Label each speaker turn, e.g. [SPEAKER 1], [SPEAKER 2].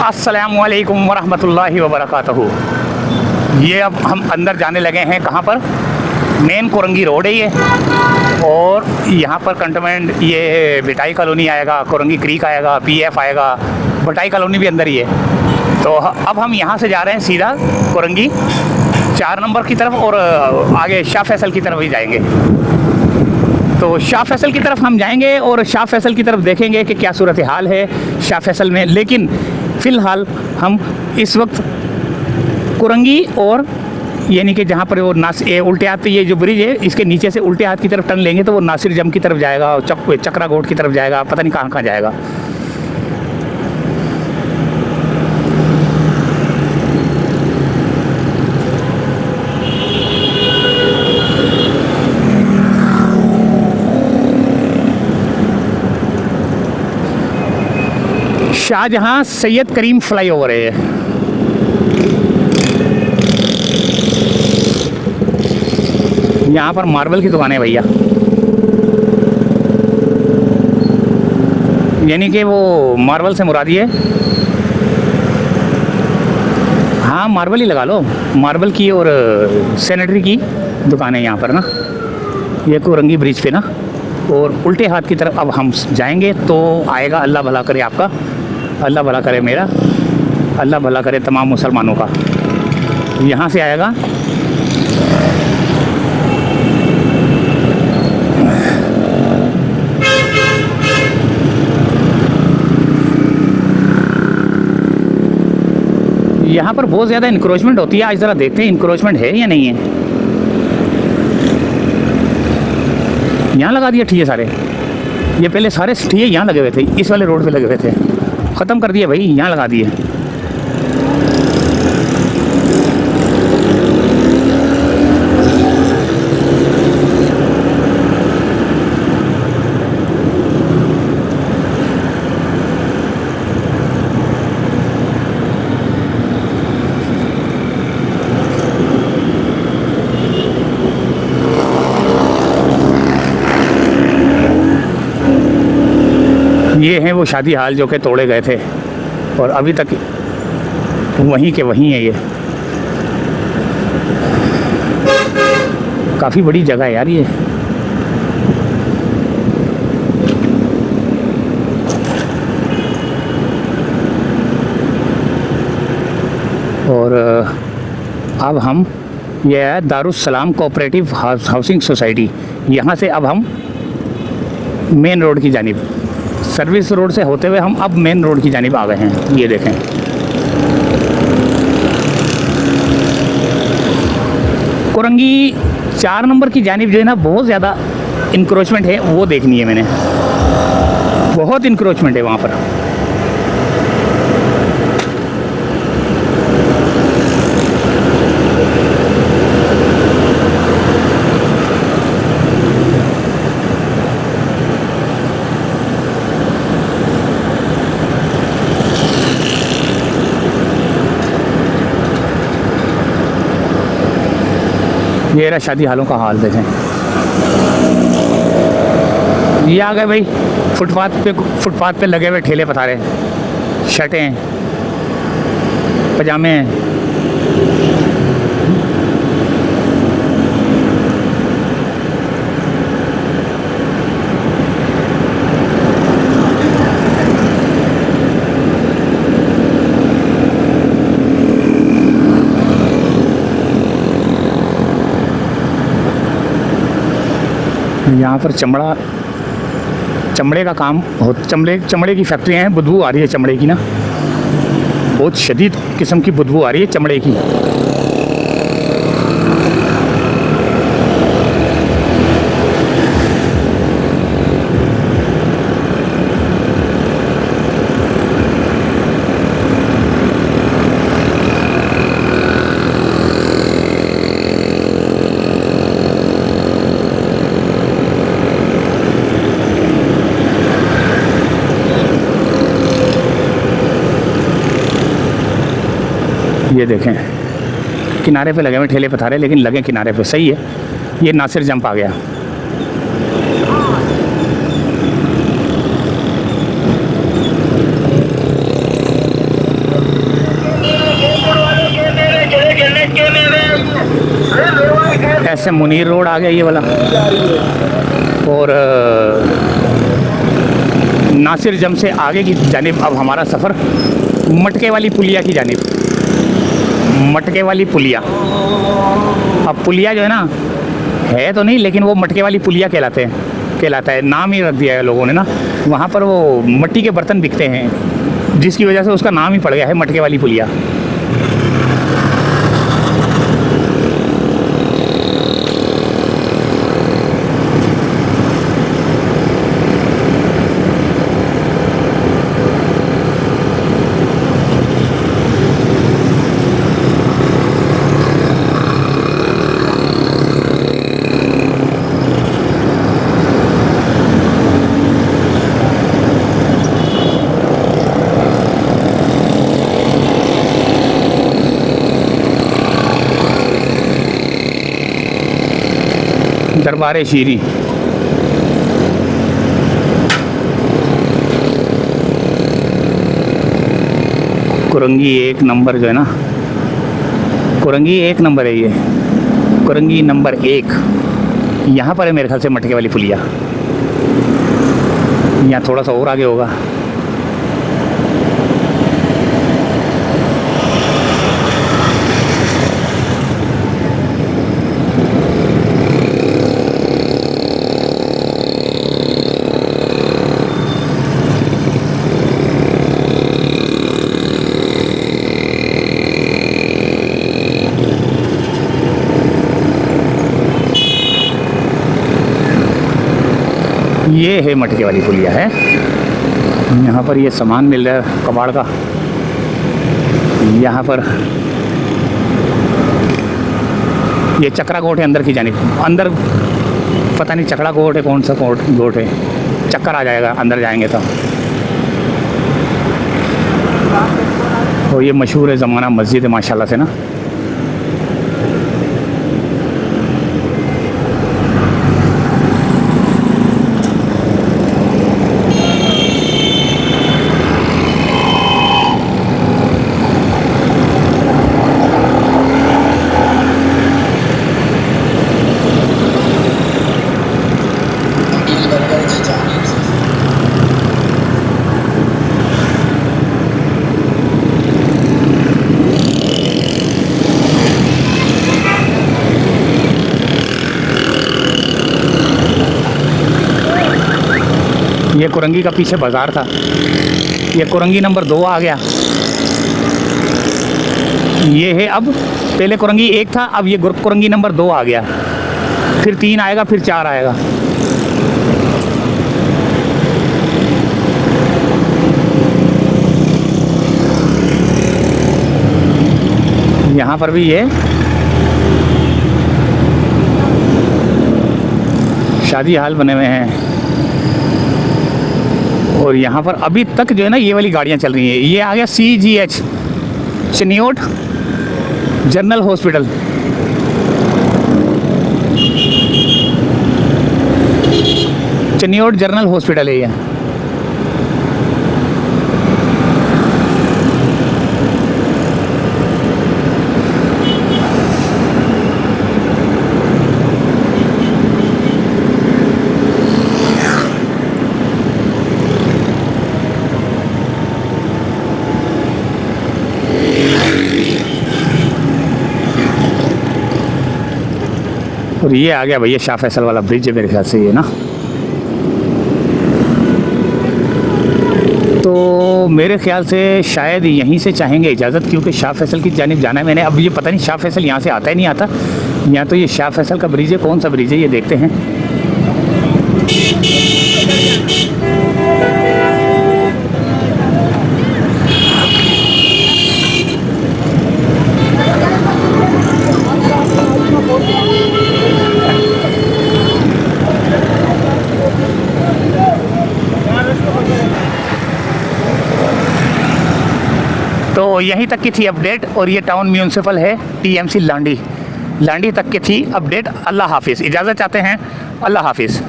[SPEAKER 1] अस्सलामु अलैकुम वरहमतुल्लाहि वबरकातुहू। ये अब हम अंदर जाने लगे हैं। कहाँ पर? मेन कोरंगी रोड है ये, और यहाँ पर कंटोनमेंट ये बिटाई कॉलोनी आएगा, कोरंगी क्रीक आएगा, पीएफ आएगा, बटाई कॉलोनी भी अंदर ही है। तो अब हम यहाँ से जा रहे हैं सीधा कोरंगी 4 नंबर की तरफ, और आगे शाह फैसल की तरफ ही जाएंगे। तो शाह फैसल की तरफ हम जाएंगे और शाह फैसल की तरफ देखेंगे कि क्या सूरत हाल है शाह फैसल में। लेकिन फ़िलहाल हम इस वक्त कोरंगी और यानी कि जहाँ पर वो उल्टे हाथ पे ये जो ब्रिज है, इसके नीचे से उल्टे हाथ की तरफ टर्न लेंगे तो वो नासिर जम की तरफ जाएगा, और चक्रा गोट की तरफ जाएगा, पता नहीं कहाँ कहाँ जाएगा। शाहजहाँ सैयद करीम फ्लाईओवर है। यहाँ पर मार्बल की दुकान है भैया, यानी कि वो मार्बल से मुरादी है। हाँ, मार्बल ही लगा लो, मार्बल की और सैनिटरी की दुकान है यहाँ पर ना, ये कोरंगी ब्रिज पे ना। और उल्टे हाथ की तरफ अब हम जाएंगे तो आएगा, अल्लाह भला करे आपका, अल्लाह भला करे मेरा, अल्लाह भला करे तमाम मुसलमानों का। यहाँ से आएगा यहाँ पर बहुत ज़्यादा इंक्रोचमेंट होती है। आज ज़रा देखते हैं इंक्रोचमेंट है या नहीं है। यहाँ लगा दिया ठिये सारे, ये पहले सारे ठिये यहाँ लगे हुए थे, इस वाले रोड पे लगे हुए थे, ख़त्म कर दिए भाई, यहाँ लगा दिए। ये हैं वो शादी हाल जो कि तोड़े गए थे और अभी तक वहीं के वहीं है। ये काफ़ी बड़ी जगह है यार ये। और अब हम, ये है दारुस्सलाम कोऑपरेटिव हाउसिंग सोसाइटी। यहाँ से अब हम मेन रोड की जानिब, सर्विस रोड से होते हुए हम अब मेन रोड की जानिब आ गए हैं। ये देखें, कोरंगी 4 नंबर की जानिब जो है ना, बहुत ज़्यादा इंक्रोचमेंट है, वो देखनी है मैंने। बहुत इंक्रोचमेंट है वहाँ पर। ये रहा शादी हालों का हाल देखें। ये आ गए भाई फुटपाथ पे लगे हुए ठेले पथारे, शर्टें, पजामे। यहाँ पर चमड़े का काम हो, चमड़े की फैक्ट्रियाँ हैं। बदबू आ रही है चमड़े की ना, बहुत शदीद किस्म की बदबू आ रही है चमड़े की। ये देखें, किनारे पे लगे हुए ठेले पथारे, लेकिन लगे किनारे पे, सही है। ये नासिर जंप आ गया। से मुनीर रोड आ गया ये वाला, और नासिर जम से आगे की जानिब अब हमारा सफ़र मटके वाली पुलिया की जानिब। मटके वाली पुलिया, अब पुलिया जो है ना, है तो नहीं, लेकिन वो मटके वाली पुलिया कहलाता है, नाम ही रख दिया है लोगों ने ना। वहाँ पर वो मिट्टी के बर्तन बिकते हैं, जिसकी वजह से उसका नाम ही पड़ गया है मटके वाली पुलिया। दरबार शीरी, कुरंगी 1 नंबर जो है ना, कुरंगी 1 नंबर है ये, कुरंगी नंबर 1 यहाँ पर है मेरे ख्याल से मटके वाली पुलिया। यहाँ थोड़ा सा और आगे होगा। ये है मटके वाली पुलिया है। यहाँ पर ये सामान मिल रहा है कबाड़ का। यहाँ पर ये चक्रा कोट है अंदर की जानिब, अंदर पता नहीं चक्रा कोट है कौन सा कोट है, चक्कर आ जाएगा अंदर जाएंगे तो। तो ये मशहूर है ज़माना मस्जिद है माशाल्लाह से ना। ये कुरंगी का पीछे बाज़ार था, ये कुरंगी नंबर 2 आ गया। ये है अब, पहले कुरंगी 1 था, अब ये कुरंगी नंबर 2 आ गया, फिर 3 आएगा, फिर 4 आएगा। यहाँ पर भी ये शादी हाल बने हुए हैं, और यहाँ पर अभी तक जो है ना ये वाली गाड़ियाँ चल रही हैं। ये आ गया CGH Chiniot general hospital. Chiniot general hospital है ये। और ये आ गया भैया शाह फैसल वाला ब्रिज है मेरे ख्याल से ये ना। तो मेरे ख्याल से शायद यहीं से चाहेंगे इजाज़त, क्योंकि शाह फैसल की जानिब जाना है मैंने। अब ये पता नहीं शाह फैसल यहाँ से आता है नहीं आता। यहाँ तो ये शाह फैसल का ब्रिज है, कौन सा ब्रिज है ये देखते हैं। तो यहीं तक की थी अपडेट, और ये टाउन म्यूनसिपल है TMC लांडी तक की थी अपडेट। अल्लाह हाफिज़, इजाज़त चाहते हैं, अल्लाह हाफिज़।